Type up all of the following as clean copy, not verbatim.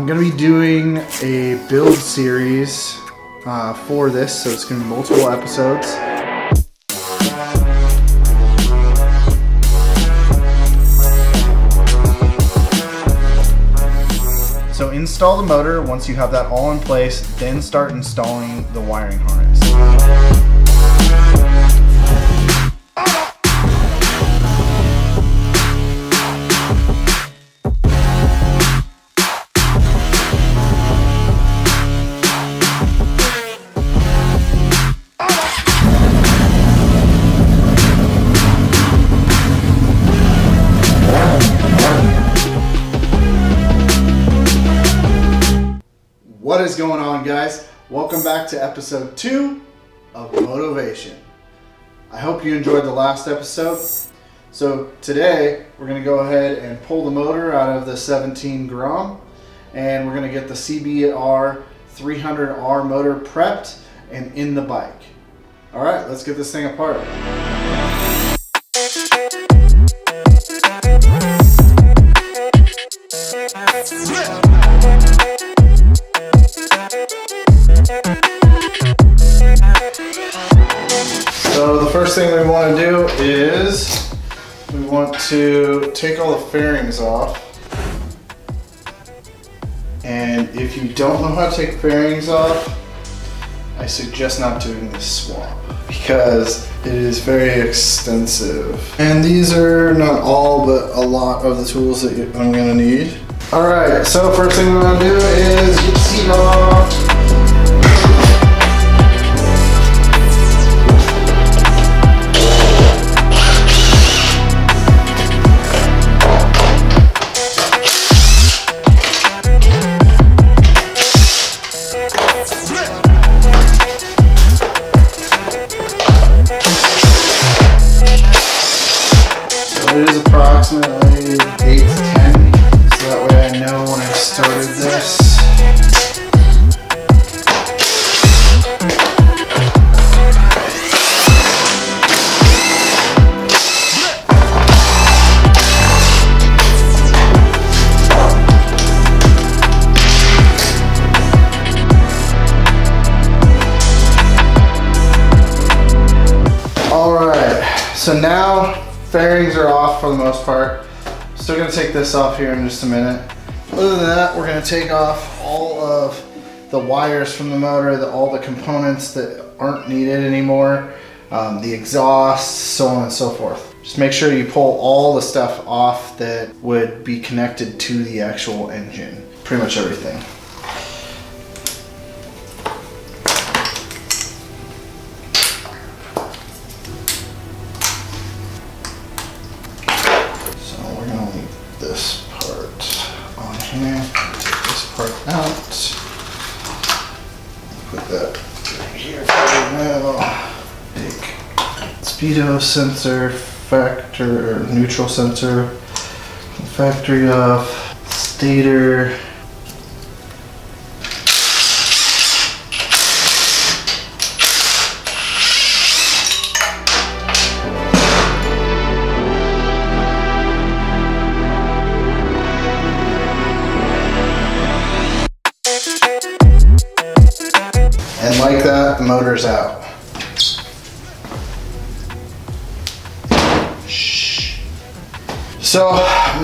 I'm gonna be doing a build series for this, so it's gonna be multiple episodes. So install the motor. Once you have that all in place, then start installing the wiring harness. What is going on, guys? Welcome back to episode 2 of MOTO-VATION. I hope you enjoyed the last episode. So today we're going to go ahead and pull the motor out of the 17 grom, and we're going to get the CBR 300R motor prepped and in the bike. All right, let's get this thing apart. So the first thing we want to do is we want to take all the fairings off. And if you don't know how to take fairings off, I suggest not doing this swap because it is very extensive. And these are not all, but a lot of the tools that I'm going to need. All right, so first thing we're going to do is get the seat off. It is approximately 8 to 10, so that way I know when I started this. Alright, so now fairings are off for the most part. Still gonna take this off here in just a minute. Other than that, we're gonna take off all of the wires from the motor, all the components that aren't needed anymore, the exhaust, so on and so forth. Just make sure you pull all the stuff off that would be connected to the actual engine. Pretty much everything. This part on here, take this part out, put that right here for now. Take speedo sensor, factor, or neutral sensor, factory off, stator, and like that, the motor's out. So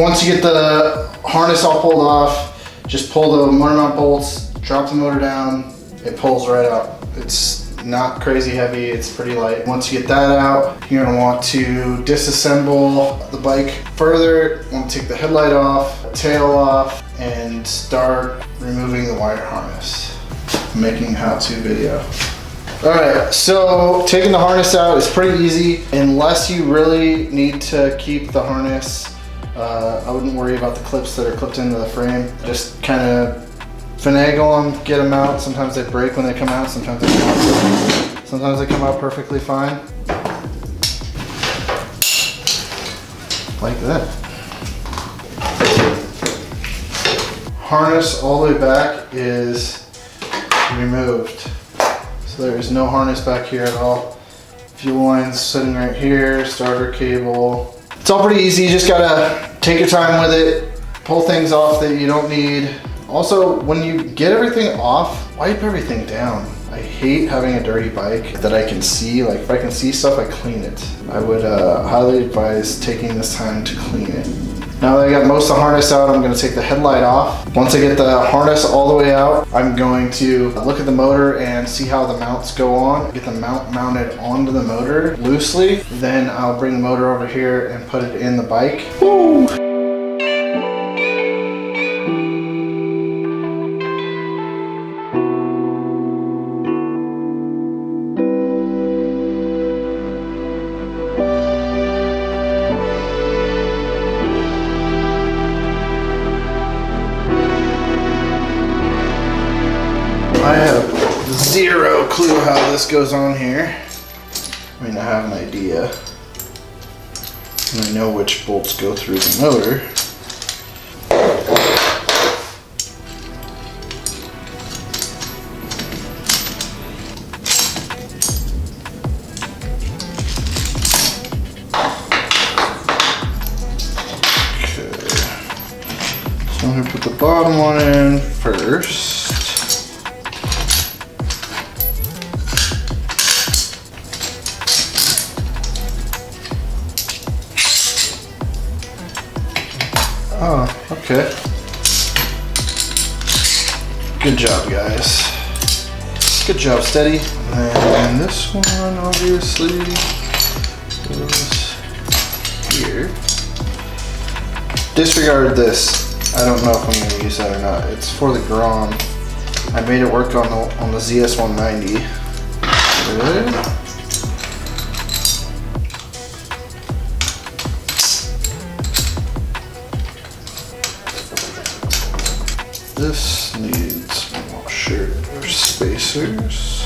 once you get the harness all pulled off, just pull the motor mount bolts, drop the motor down, it pulls right out. It's not crazy heavy, it's pretty light. Once you get that out, you're gonna want to disassemble the bike further. You want to take the headlight off, tail off, and start removing the wire harness. Making a how-to video. Alright, so taking the harness out is pretty easy unless you really need to keep the harness. I wouldn't worry about the clips that are clipped into the frame. Just kind of finagle them, get them out. Sometimes they break when they come out, sometimes they come out perfectly fine. Like that. Harness all the way back is removed. So there is no harness back here at all. Fuel lines sitting right here, starter cable. It's all pretty easy, you just gotta take your time with it, pull things off that you don't need, Also, when you get everything off, wipe everything down. I hate having a dirty bike that I can see. Like if I can see stuff, I clean it. I would highly advise taking this time to clean it. Now that I got most of the harness out, I'm gonna take the headlight off. Once I get the harness all the way out, I'm going to look at the motor and see how the mounts go on. Get the mount mounted onto the motor loosely. Then I'll bring the motor over here and put it in the bike. Woo! I have zero clue how this goes on here. I mean, I have an idea. And I know which bolts go through the motor. Okay. So I'm gonna put the bottom one in first. Oh, okay. Good job, guys. Good job, steady. And this one obviously goes here. Disregard this. I don't know if I'm going to use that or not. It's for the grom. I made it work on the ZS190. Good. This needs washer or spacers.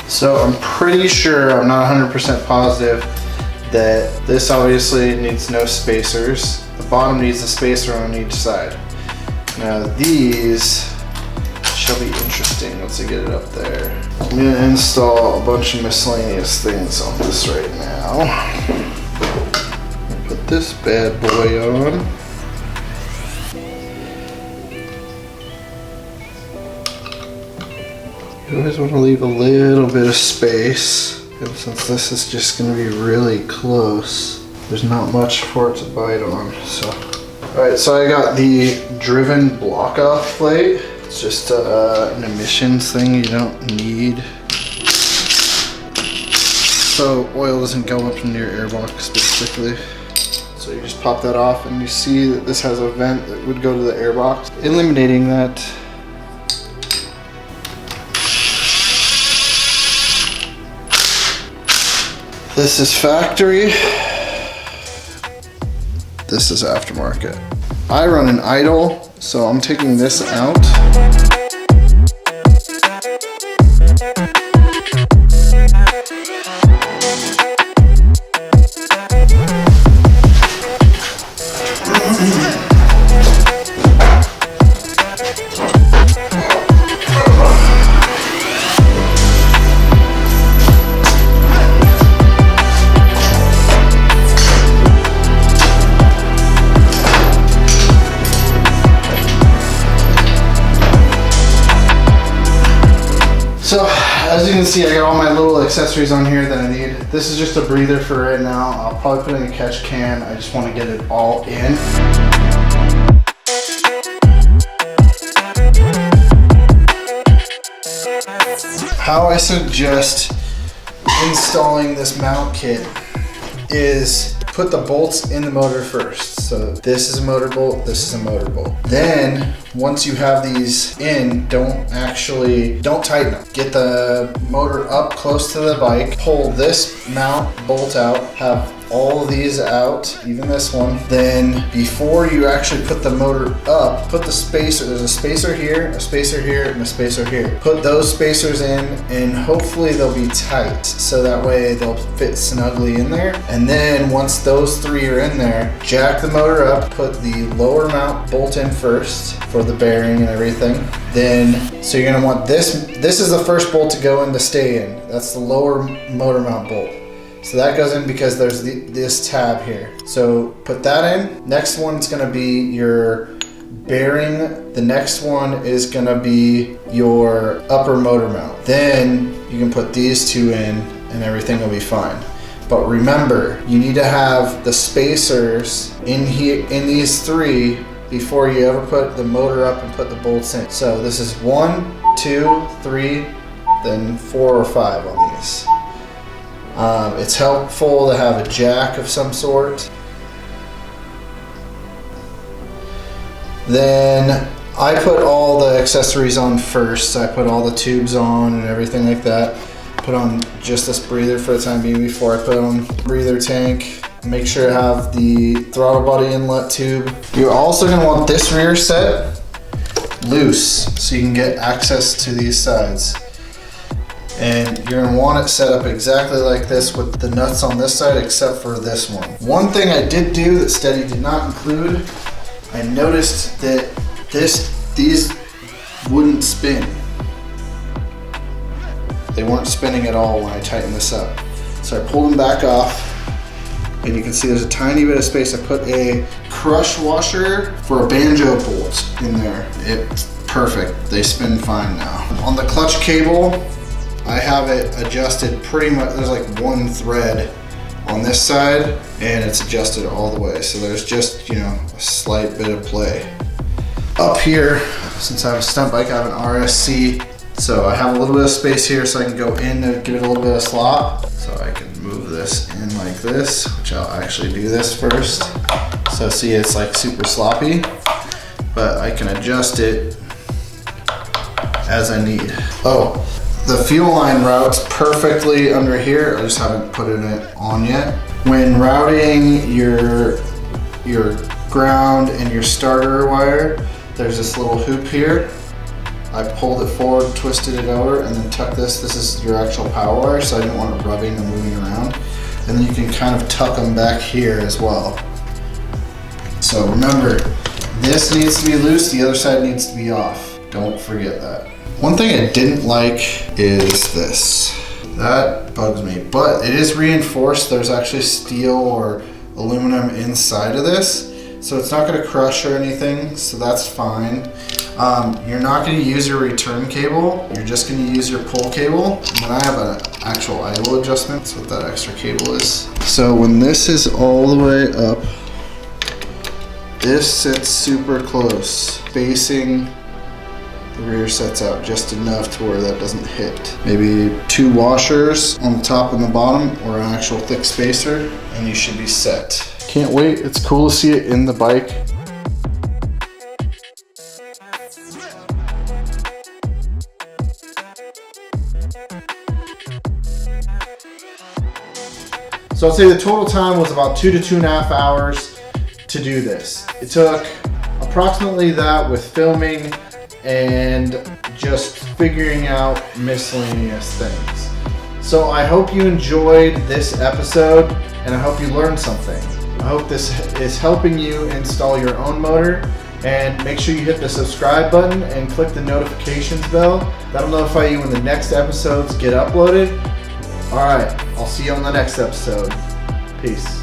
So I'm pretty sure, I'm not 100% positive, that this obviously needs no spacers. The bottom needs a spacer on each side. Now these shall be interesting once I get it up there. I'm gonna install a bunch of miscellaneous things on this right now. Put this bad boy on. You always want to leave a little bit of space. And since this is just gonna be really close, there's not much for it to bite on, so. All right, so I got the driven block off plate. It's just an emissions thing you don't need. So oil doesn't go up in your airbox basically. So you just pop that off and you see that this has a vent that would go to the airbox. Eliminating that. This is factory. This is aftermarket. I run an idle, so I'm taking this out. So, as you can see, I got all my little accessories on here that I need. This is just a breather for right now. I'll probably put in a catch can. I just want to get it all in. How I suggest installing this mount kit is put the bolts in the motor first. So this is a motor bolt, this is a motor bolt. Then once you have these in, don't tighten them. Get the motor up close to the bike, pull this mount bolt out, have all of these out, even this one. Then before you actually put the motor up, put the spacer. There's a spacer here, a spacer here, and a spacer here. Put those spacers in, and hopefully they'll be tight, so that way they'll fit snugly in there. And then once those three are in there, jack the motor up, put the lower mount bolt in first for the bearing and everything. Then, so you're gonna want this is the first bolt to go in to stay in. That's the lower motor mount bolt. So that goes in because there's this tab here. So put that in. Next one's gonna be your bearing. The next one is gonna be your upper motor mount. Then you can put these two in and everything will be fine. But remember, you need to have the spacers in here, in these three, before you ever put the motor up and put the bolts in. So this is 1, 2, 3, then 4 or 5 on these. It's helpful to have a jack of some sort. Then I put all the accessories on first. I put all the tubes on and everything like that. Put on just this breather for the time being before I put on breather tank. Make sure to have the throttle body inlet tube. You're also gonna want this rear set loose so you can get access to these sides. And you're gonna want it set up exactly like this with the nuts on this side except for this one. One thing I did do that Steady did not include, I noticed that these wouldn't spin. They weren't spinning at all when I tightened this up. So I pulled them back off, and you can see there's a tiny bit of space. I put a crush washer for a banjo bolt in there. It's perfect. They spin fine now. On the clutch cable, I have it adjusted pretty much. There's like one thread on this side, and it's adjusted all the way. So there's just, you know, a slight bit of play. Up here, since I have a stunt bike, I have an RSC. So I have a little bit of space here so I can go in and give it a little bit of slop. So I can move this in like this, which I'll actually do this first. So see, it's like super sloppy, but I can adjust it as I need. Oh, the fuel line routes perfectly under here. I just haven't put it on yet. When routing your ground and your starter wire, there's this little hoop here. I pulled it forward, twisted it over, and then tucked this. This is your actual power wire, so I didn't want it rubbing and moving around. And then you can kind of tuck them back here as well. So remember, this needs to be loose, the other side needs to be off. Don't forget that. One thing I didn't like is this. That bugs me, but it is reinforced. There's actually steel or aluminum inside of this, so it's not gonna crush or anything, so that's fine. You're not going to use your return cable, you're just going to use your pull cable. And then I have an actual idle adjustment, that's what that extra cable is. So when this is all the way up, this sits super close, spacing the rear sets out just enough to where that doesn't hit. Maybe 2 washers on the top and the bottom, or an actual thick spacer, and you should be set. Can't wait, it's cool to see it in the bike. So I'd say the total time was about 2 to 2.5 hours to do this. It took approximately that with filming and just figuring out miscellaneous things. So I hope you enjoyed this episode, and I hope you learned something. I hope this is helping you install your own motor, and make sure you hit the subscribe button and click the notifications bell. That'll notify you when the next episodes get uploaded. All right, I'll see you on the next episode. Peace.